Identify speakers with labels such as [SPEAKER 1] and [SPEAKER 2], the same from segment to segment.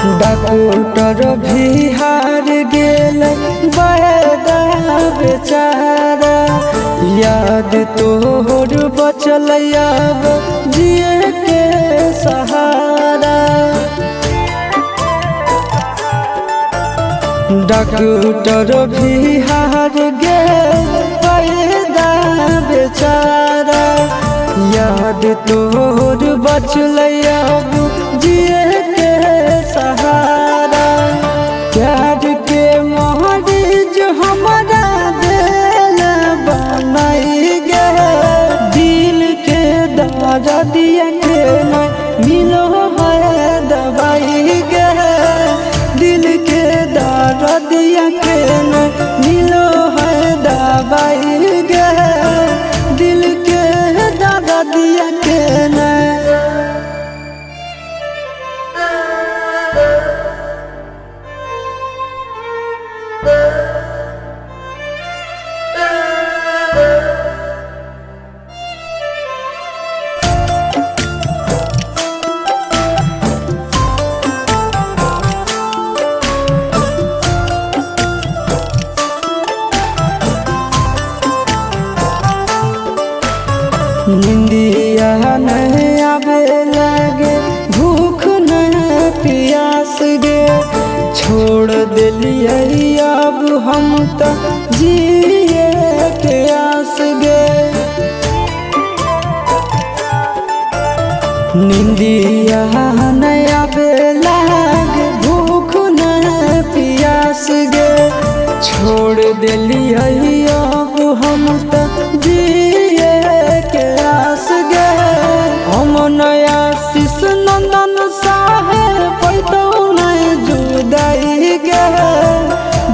[SPEAKER 1] Doctor भी हार गेल बड़ा बेचारा। याद तोहर बचल अब जिए के सहारा। डॉक्टर भी हार गेल बड़ा बेचारा। याद तोहर बचल अब जिए के सहारा। प्यार के मरीज हमारा दिल बनाई गे। दिल के दर्दिया के नहीं मिलो है दवाई गे। दिल के दर्दिया के नहीं मिलो है दवाई गे। दिल के दर्दिया के नहीं। निंदिया नहीं आवे लगे, भूख नहीं प्यास गे। छोड़ दिलिए अब हम तो जिए के आस गे। निंदिया नहीं आवे लगे, भूख नहीं प्यास गे। छोड़ दिलिए अब हम तो जिए के आस गे। हम नया शिश नंदन साहे पैतो नहीं जुदाई गे।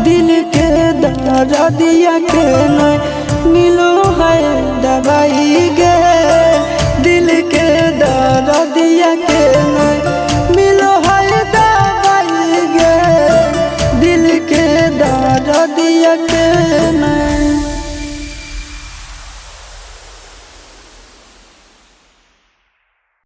[SPEAKER 1] दिल के दर्दिया के नहीं मिलो है दवाई गे। दिल के दर्दिया के नहीं मिलो है दवाई गे। दिल के दर्दिया के